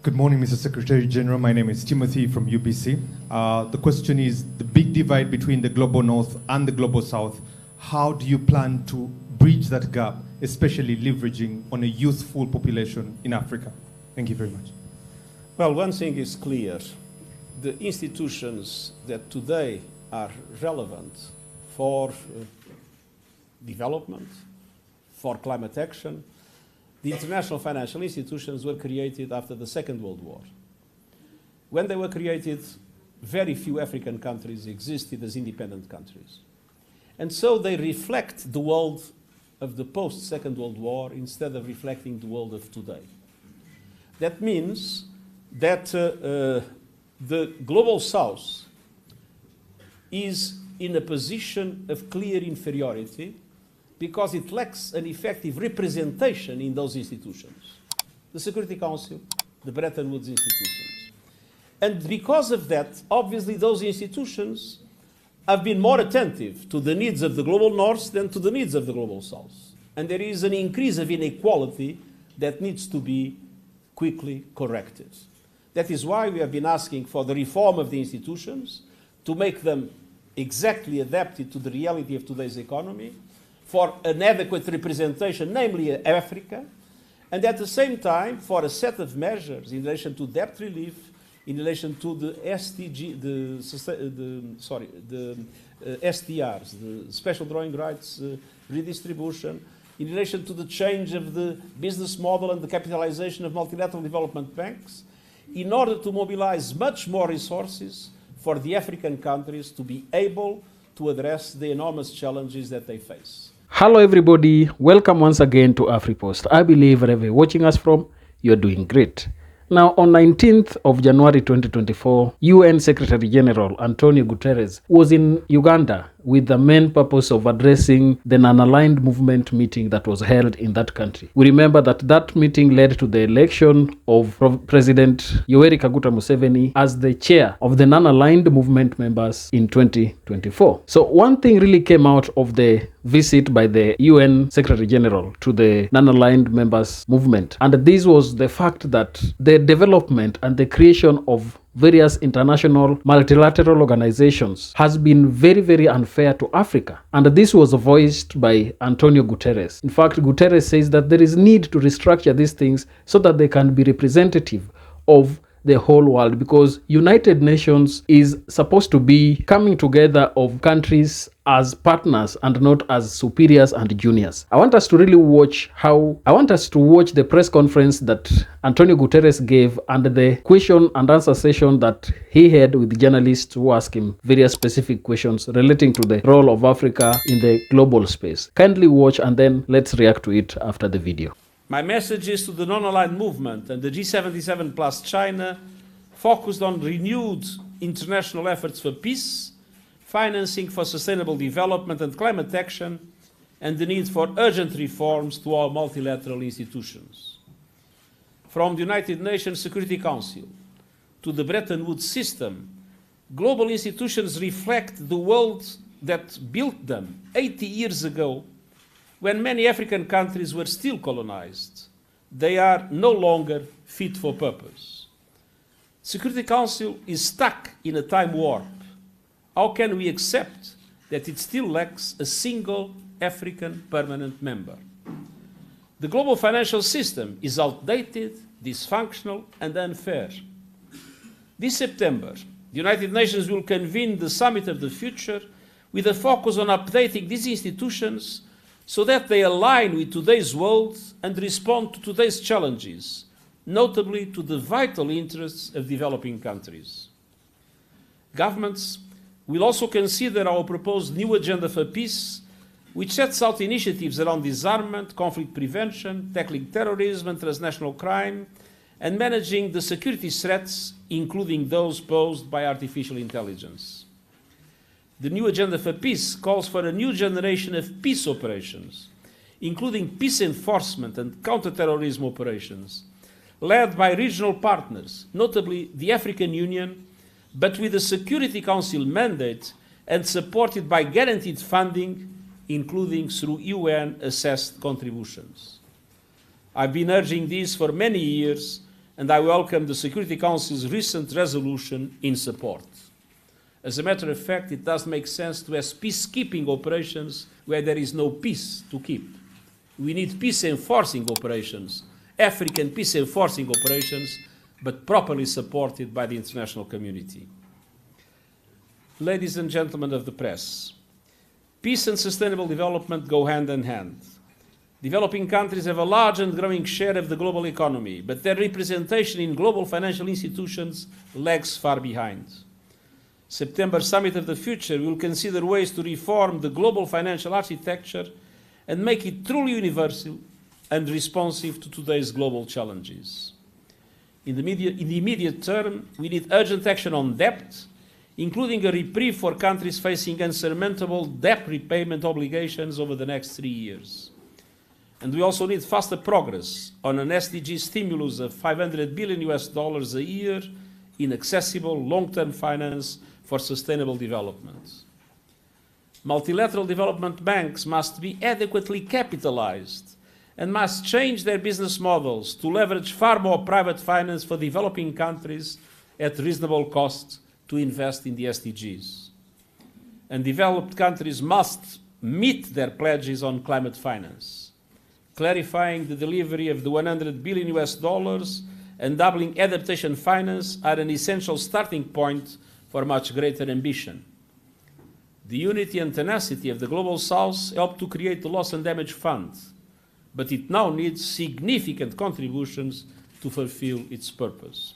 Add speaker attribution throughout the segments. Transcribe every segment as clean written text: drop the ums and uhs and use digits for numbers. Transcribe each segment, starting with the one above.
Speaker 1: Good morning, Mr. Secretary General. My name is Timothy from UBC. The question is the big divide between the global north and the global south. How do you plan to bridge that gap, especially leveraging on a youthful population in Africa? Thank you very much.
Speaker 2: Well, one thing is clear. The institutions that today are relevant for development, for climate action, the international financial institutions were created after the Second World War. When they were created, very few African countries existed as independent countries. And so they reflect the world of the post-Second World War instead of reflecting the world of today. That means that the Global South is in a position of clear inferiority because it lacks an effective representation in those institutions. The Security Council, the Breton Woods institutions. And because of that, obviously those institutions have been more attentive to the needs of the Global North than to the needs of the Global South. And there is an increase of inequality that needs to be quickly corrected. That is why we have been asking for the reform of the institutions to make them exactly adapted to the reality of today's economy, for an adequate representation, namely Africa, and at the same time for a set of measures in relation to debt relief, in relation to the SDRs, the special drawing rights redistribution, in relation to the change of the business model and the capitalization of multilateral development banks, in order to mobilize much more resources for the African countries to be able to address the enormous challenges that they face.
Speaker 3: Hello everybody, welcome once again to AfriPost. I believe wherever you're watching us from, you're doing great. Now, on 19th of January 2024, UN Secretary General Antonio Guterres was in Uganda with the main purpose of addressing the non-aligned movement meeting that was held in that country. We remember that that meeting led to the election of President Yoweri Kaguta Museveni as the chair of the non-aligned movement members in 2024. So one thing really came out of the visit by the UN Secretary General to the non-aligned members movement, and this was the fact that the development and the creation of various international multilateral organizations has been very, very unfair to Africa. And this was voiced by Antonio Guterres. In fact, Guterres says that there is need to restructure these things so that they can be representative of the whole world, because United Nations is supposed to be coming together of countries as partners and not as superiors and juniors. I want us to watch the press conference that Antonio Guterres gave and the question and answer session that he had with journalists who asked him various specific questions relating to the role of Africa in the global space. Kindly watch and then let's react to it after the video.
Speaker 2: My message is to the non-aligned movement and the G77 plus China, focused on renewed international efforts for peace, financing for sustainable development and climate action, and the need for urgent reforms to our multilateral institutions. From the United Nations Security Council to the Bretton Woods system, global institutions reflect the world that built them 80 years ago, when many African countries were still colonized. They are no longer fit for purpose. Security Council is stuck in a time warp. How can we accept that it still lacks a single African permanent member? The global financial system is outdated, dysfunctional, and unfair. This September, the United Nations will convene the Summit of the Future with a focus on updating these institutions so that they align with today's world and respond to today's challenges, notably to the vital interests of developing countries. Governments will also consider our proposed new agenda for peace, which sets out initiatives around disarmament, conflict prevention, tackling terrorism and transnational crime, and managing the security threats, including those posed by artificial intelligence. The new agenda for peace calls for a new generation of peace operations, including peace enforcement and counter-terrorism operations, led by regional partners, notably the African Union, but with a Security Council mandate and supported by guaranteed funding, including through UN-assessed contributions. I've been urging this for many years, and I welcome the Security Council's recent resolution in support. As a matter of fact, it does make sense to have peacekeeping operations where there is no peace to keep. We need peace-enforcing operations, African peace-enforcing operations, but properly supported by the international community. Ladies and gentlemen of the press, peace and sustainable development go hand in hand. Developing countries have a large and growing share of the global economy, but their representation in global financial institutions lags far behind. September Summit of the Future will consider ways to reform the global financial architecture and make it truly universal and responsive to today's global challenges. In the immediate term, we need urgent action on debt, including a reprieve for countries facing unsurmountable debt repayment obligations over the next 3 years. And we also need faster progress on an SDG stimulus of $500 billion a year in accessible long-term finance for sustainable development. Multilateral development banks must be adequately capitalized and must change their business models to leverage far more private finance for developing countries at reasonable cost to invest in the SDGs. And developed countries must meet their pledges on climate finance. Clarifying the delivery of the $100 billion and doubling adaptation finance are an essential starting point for much greater ambition. The unity and tenacity of the Global South helped to create the Loss and Damage Fund, but it now needs significant contributions to fulfill its purpose.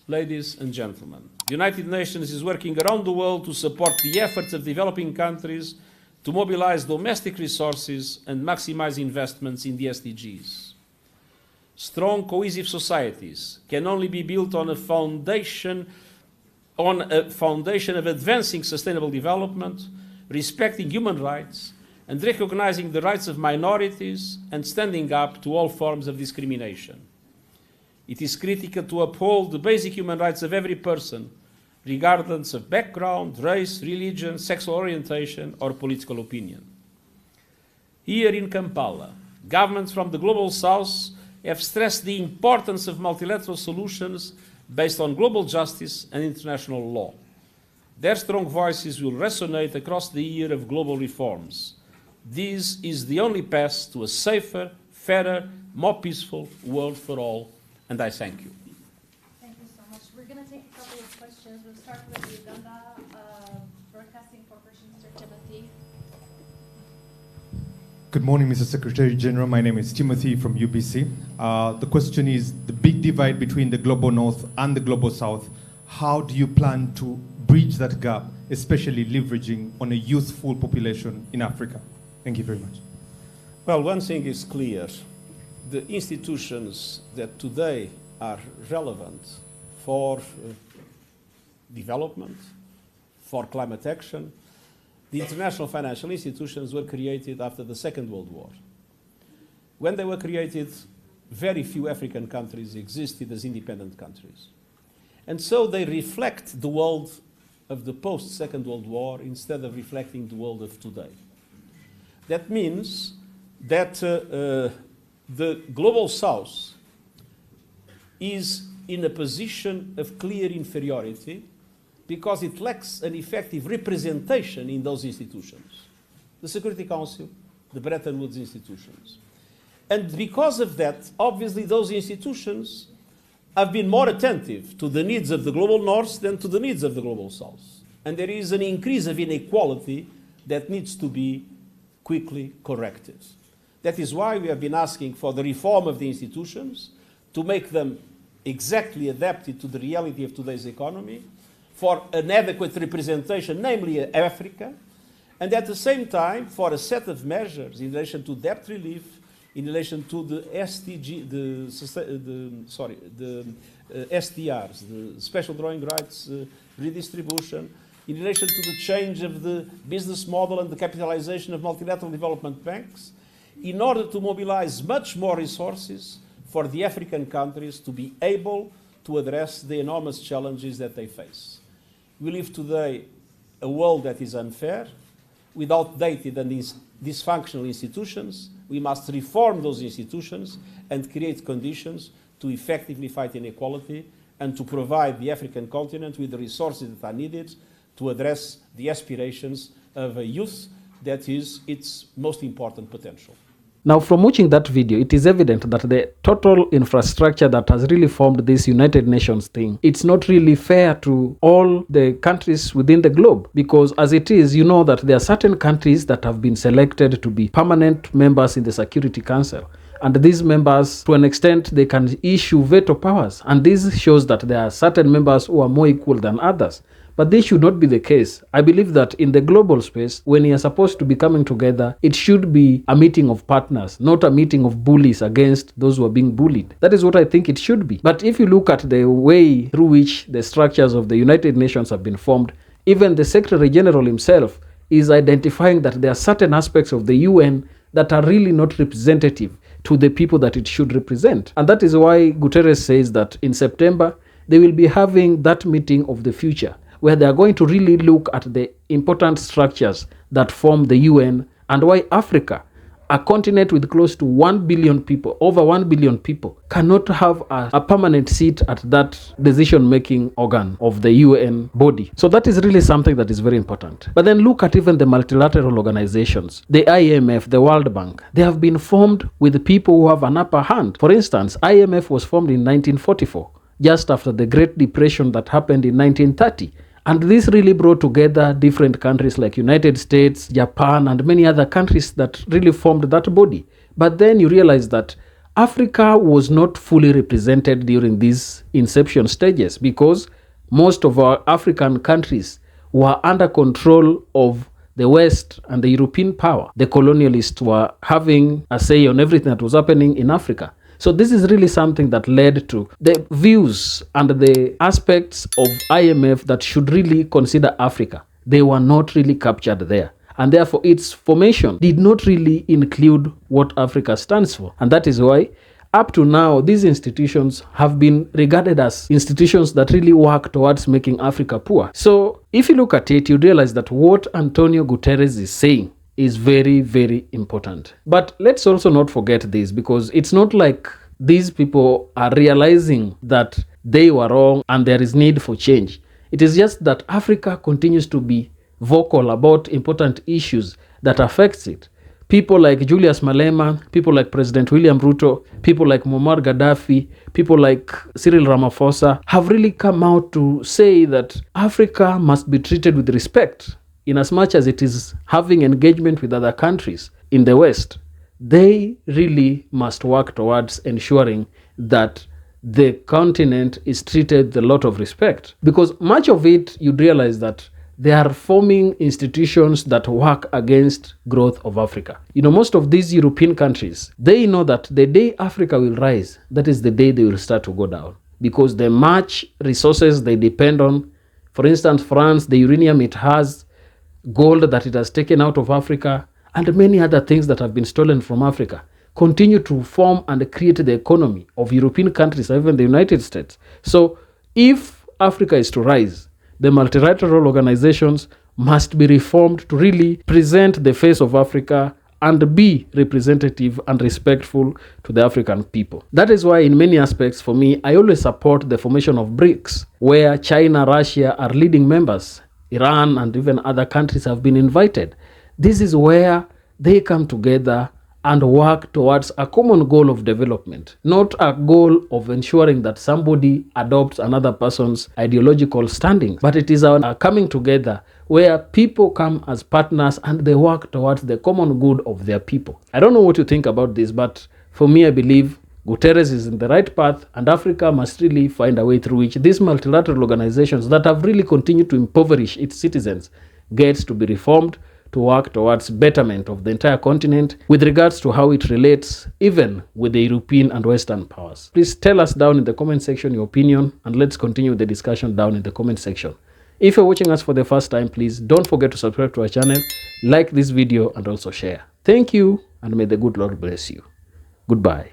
Speaker 2: Ladies and gentlemen, the United Nations is working around the world to support the efforts of developing countries to mobilize domestic resources and maximize investments in the SDGs. Strong, cohesive societies can only be built on a foundation of advancing sustainable development, respecting human rights, and recognizing the rights of minorities and standing up to all forms of discrimination. It is critical to uphold the basic human rights of every person, regardless of background, race, religion, sexual orientation, or political opinion. Here in Kampala, governments from the Global South have stressed the importance of multilateral solutions based on global justice and international law. Their strong voices will resonate across the year of global reforms. This is the only path to a safer, fairer, more peaceful world for all, and I thank you.
Speaker 4: Thank you so much. We're going to take a couple of questions. We'll start with the Uganda Broadcasting Corporation, Mr. Timothy.
Speaker 1: Good morning, Mr. Secretary General. My name is Timothy from UBC. The question is the big divide between the Global North and the Global South. How do you plan to bridge that gap, especially leveraging on a youthful population in Africa? Thank you very much.
Speaker 2: Well, one thing is clear. The institutions that today are relevant for development, for climate action, the international financial institutions were created after the Second World War. When they were created, very few African countries existed as independent countries. And so they reflect the world of the post-Second World War instead of reflecting the world of today. That means that the Global South is in a position of clear inferiority because it lacks an effective representation in those institutions. The Security Council, the Bretton Woods institutions. And because of that, obviously those institutions have been more attentive to the needs of the Global North than to the needs of the Global South. And there is an increase of inequality that needs to be quickly corrected. That is why we have been asking for the reform of the institutions to make them exactly adapted to the reality of today's economy, for an adequate representation, namely Africa, and at the same time for a set of measures in relation to debt relief, in relation to the SDRs, the special drawing rights redistribution, in relation to the change of the business model and the capitalization of multilateral development banks, in order to mobilize much more resources for the African countries to be able to address the enormous challenges that they face. We live today a world that is unfair, with outdated and dysfunctional institutions. We must reform those institutions and create conditions to effectively fight inequality and to provide the African continent with the resources that are needed to address the aspirations of a youth that is its most important potential.
Speaker 3: Now, from watching that video, it is evident that the total infrastructure that has really formed this United Nations thing, it's not really fair to all the countries within the globe. Because as it is, you know that there are certain countries that have been selected to be permanent members in the Security Council. And these members, to an extent, they can issue veto powers. And this shows that there are certain members who are more equal than others. But this should not be the case. I believe that in the global space, when you are supposed to be coming together, it should be a meeting of partners, not a meeting of bullies against those who are being bullied. That is what I think it should be. But if you look at the way through which the structures of the United Nations have been formed, even the Secretary General himself is identifying that there are certain aspects of the UN that are really not representative to the people that it should represent. And that is why Guterres says that in September, they will be having that meeting of the future, where they are going to really look at the important structures that form the UN and why Africa, a continent with close to 1 billion people, over 1 billion people, cannot have a permanent seat at that decision-making organ of the UN body. So that is really something that is very important. But then look at even the multilateral organizations. The IMF, the World Bank, they have been formed with people who have an upper hand. For instance, IMF was formed in 1944, just after the Great Depression that happened in 1930. And this really brought together different countries like United States, Japan, and many other countries that really formed that body. But then you realize that Africa was not fully represented during these inception stages because most of our African countries were under control of the West and the European power. The colonialists were having a say on everything that was happening in Africa. So this is really something that led to the views and the aspects of IMF that should really consider Africa. They were not really captured there. And therefore, its formation did not really include what Africa stands for. And that is why, up to now, these institutions have been regarded as institutions that really work towards making Africa poor. So if you look at it, you realize that what Antonio Guterres is saying is very, very important. But let's also not forget this, because it's not like these people are realizing that they were wrong and there is need for change. It is just that Africa continues to be vocal about important issues that affects it. People like Julius Malema, people like President William Ruto, people like Muammar Gaddafi, people like Cyril Ramaphosa have really come out to say that Africa must be treated with respect. In as much as it is having engagement with other countries in the West, they really must work towards ensuring that the continent is treated with a lot of respect. Because much of it, you'd realize that they are forming institutions that work against growth of Africa. You know, most of these European countries, they know that the day Africa will rise, that is the day they will start to go down. Because the much resources they depend on, for instance, France, the uranium it has, gold that it has taken out of Africa, and many other things that have been stolen from Africa, continue to form and create the economy of European countries, even the United States. So if Africa is to rise, the multilateral organizations must be reformed to really present the face of Africa and be representative and respectful to the African people. That is why in many aspects, for me, I always support the formation of BRICS, where China, Russia are leading members. Iran and even other countries have been invited. This is where they come together and work towards a common goal of development, not a goal of ensuring that somebody adopts another person's ideological standing, but it is a coming together where people come as partners and they work towards the common good of their people. I don't know what you think about this, but for me, I believe Guterres is in the right path, and Africa must really find a way through which these multilateral organizations that have really continued to impoverish its citizens gets to be reformed to work towards betterment of the entire continent with regards to how it relates even with the European and Western powers. Please tell us down in the comment section your opinion, and let's continue the discussion down in the comment section. If you're watching us for the first time, please don't forget to subscribe to our channel, like this video, and also share. Thank you, and may the good Lord bless you. Goodbye.